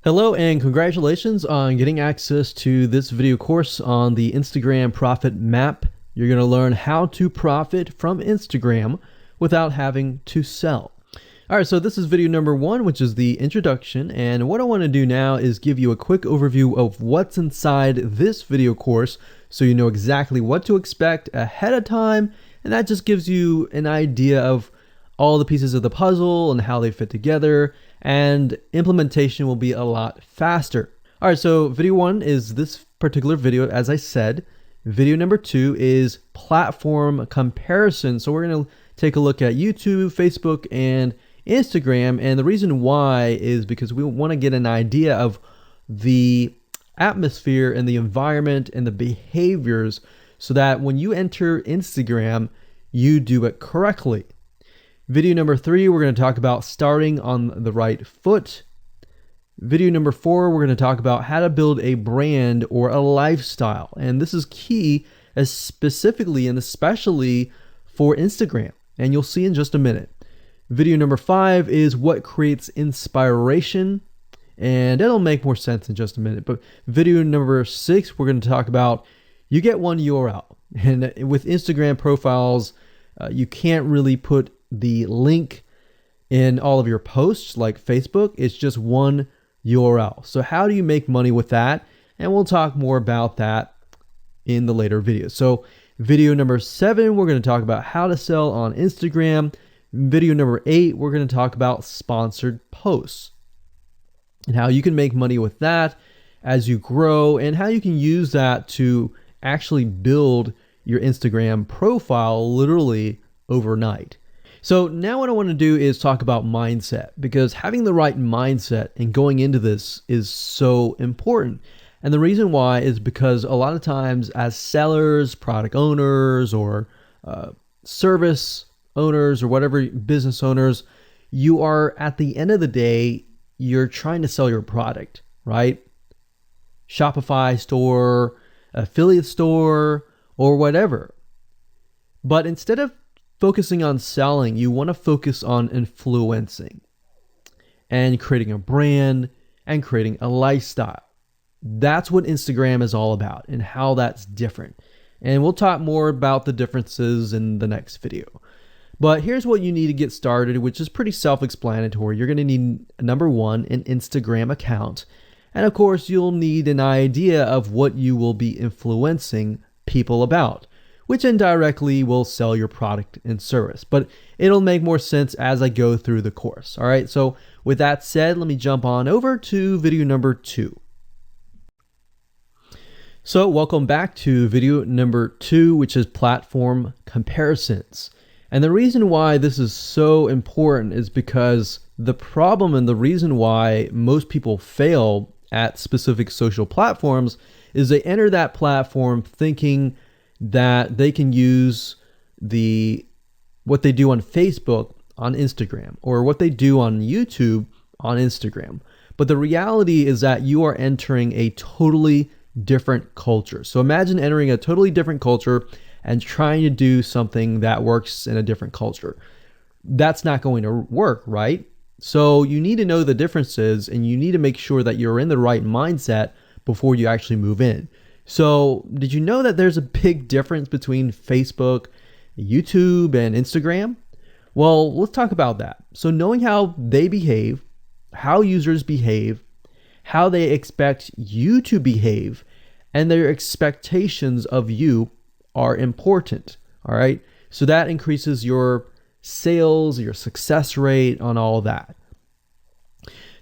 Hello and congratulations on getting access to this video course on the Instagram Profit Map. You're going to learn how to profit from Instagram without having to sell. All right, so this is video number 1, which is the introduction. And what I want to do now is give you a quick overview of what's inside this video course so you know exactly what to expect ahead of time. And that just gives you an idea of all the pieces of the puzzle and how they fit together, and implementation will be a lot faster. All right, so video 1 is this particular video, as I said. Video number 2 is platform comparison. So we're going to take a look at YouTube, Facebook, and Instagram. And the reason why is because we want to get an idea of the atmosphere and the environment and the behaviors so that when you enter Instagram, you do it correctly. Video number 3, we're going to talk about starting on the right foot. Video number 4, we're going to talk about how to build a brand or a lifestyle. And this is key, as specifically and especially for Instagram. And you'll see in just a minute. Video number 5 is what creates inspiration. And it'll make more sense in just a minute. But video number 6, we're going to talk about you get one URL. And with Instagram profiles, you can't really put the link in all of your posts like Facebook. It's just one URL. So how do you make money with that? And we'll talk more about that in the later videos. So video number 7, we're going to talk about how to sell on Instagram. Video number 8, we're going to talk about sponsored posts and how you can make money with that as you grow, and how you can use that to actually build your Instagram profile literally overnight. So now what I want to do is talk about mindset, because having the right mindset and going into this is so important. And the reason why is because a lot of times as sellers, product owners, or service owners, or whatever business owners, you are, at the end of the day, you're trying to sell your product, right? Shopify store, affiliate store, or whatever. But instead of focusing on selling, you want to focus on influencing and creating a brand and creating a lifestyle. That's what Instagram is all about and how that's different. And we'll talk more about the differences in the next video. But here's what you need to get started, which is pretty self-explanatory. You're going to need, number 1, an Instagram account. And of course, you'll need an idea of what you will be influencing people about, which indirectly will sell your product and service. But it'll make more sense as I go through the course. All right, so with that said, let me jump on over to video number 2. So welcome back to video number 2, which is platform comparisons. And the reason why this is so important is because the problem and the reason why most people fail at specific social platforms is they enter that platform thinking that they can use what they do on Facebook on Instagram, or what they do on YouTube on Instagram. But the reality is that you are entering a totally different culture. So imagine entering a totally different culture and trying to do something that works in a different culture. That's not going to work, right? So you need to know the differences, and you need to make sure that you're in the right mindset before you actually move in. So did you know that there's a big difference between Facebook, YouTube, and Instagram? Well, let's talk about that. So knowing how they behave, how users behave, how they expect you to behave, and their expectations of you are important. All right. So that increases your sales, your success rate on all of that.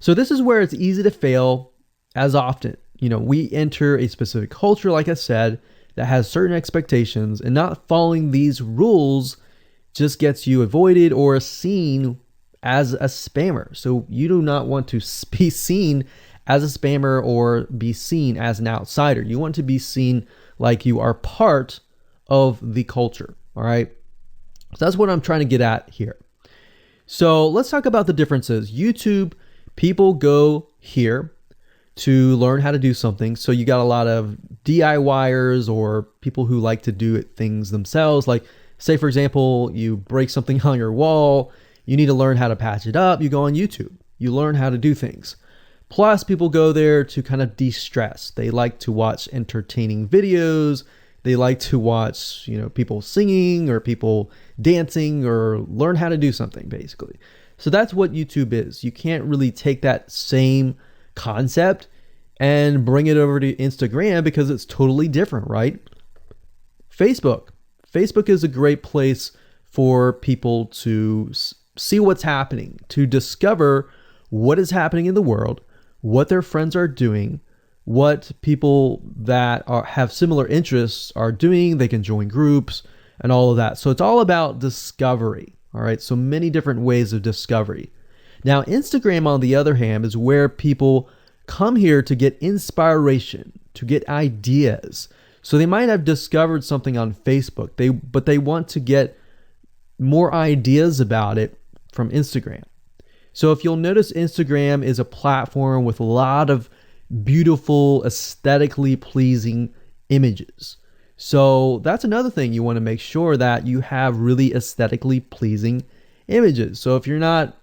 So this is where it's easy to fail as often. We enter a specific culture, like I said, that has certain expectations, and not following these rules just gets you avoided or seen as a spammer. So you do not want to be seen as a spammer or be seen as an outsider. You want to be seen like you are part of the culture. All right. So that's what I'm trying to get at here. So let's talk about the differences. YouTube, people go here to learn how to do something. So you got a lot of DIYers, or people who like to do things themselves. Like, say, for example, you break something on your wall, you need to learn how to patch it up. You go on YouTube, you learn how to do things. Plus, people go there to kind of de-stress. They like to watch entertaining videos. They like to watch, people singing or people dancing or learn how to do something, basically. So that's what YouTube is. You can't really take that same concept and bring it over to Instagram because it's totally different, right? Facebook is a great place for people to see what's happening, to discover what is happening in the world, what their friends are doing, what people that have similar interests are doing. They can join groups and all of that. So it's all about discovery. All right. So many different ways of discovery. Now, Instagram, on the other hand, is where people come here to get inspiration, to get ideas. So they might have discovered something on Facebook, but they want to get more ideas about it from Instagram. So if you'll notice, Instagram is a platform with a lot of beautiful, aesthetically pleasing images. So that's another thing. You want to make sure that you have really aesthetically pleasing images. So if you're not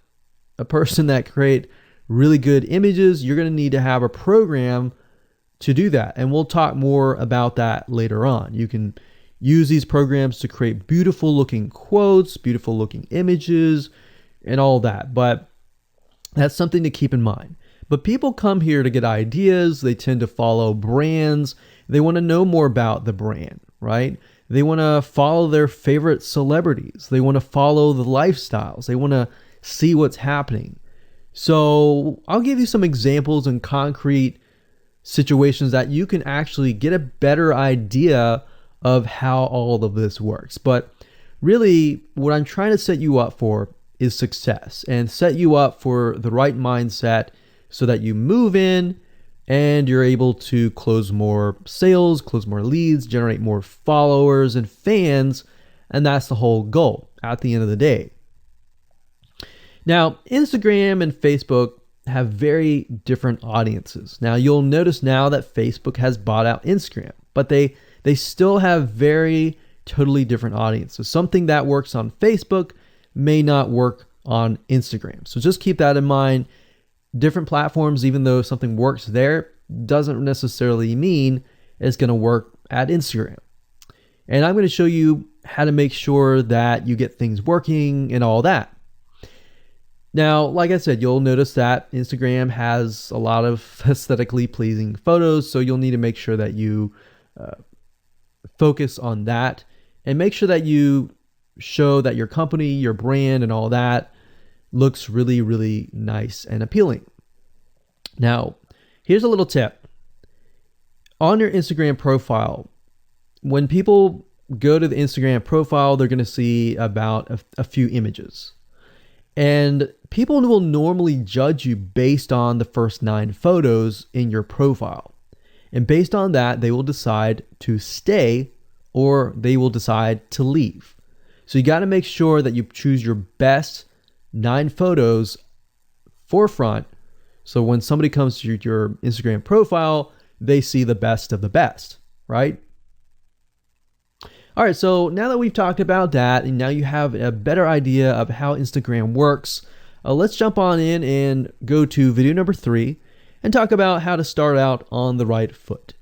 a person that create really good images, you're going to need to have a program to do that. And we'll talk more about that later on. You can use these programs to create beautiful looking quotes, beautiful looking images, and all that. But that's something to keep in mind. But people come here to get ideas. They tend to follow brands. They want to know more about the brand, right? They want to follow their favorite celebrities. They want to follow the lifestyles. They want to see what's happening. So I'll give you some examples and concrete situations that you can actually get a better idea of how all of this works. But really, what I'm trying to set you up for is success, and set you up for the right mindset so that you move in and you're able to close more sales, close more leads, generate more followers and fans. And that's the whole goal at the end of the day. Now, Instagram and Facebook have very different audiences. Now, you'll notice now that Facebook has bought out Instagram, but they still have very totally different audiences. Something that works on Facebook may not work on Instagram. So just keep that in mind. Different platforms, even though something works there, doesn't necessarily mean it's going to work at Instagram. And I'm going to show you how to make sure that you get things working and all that. Now, like I said, you'll notice that Instagram has a lot of aesthetically pleasing photos, so you'll need to make sure that you focus on that and make sure that you show that your company, your brand, and all that looks really, really nice and appealing. Now, here's a little tip. On your Instagram profile, when people go to the Instagram profile, they're going to see about a few images. And people will normally judge you based on the first 9 photos in your profile. And based on that, they will decide to stay or they will decide to leave. So you got to make sure that you choose your best 9 photos forefront. So when somebody comes to your Instagram profile, they see the best of the best, right? All right, so now that we've talked about that, and now you have a better idea of how Instagram works, let's jump on in and go to video number 3 and talk about how to start out on the right foot.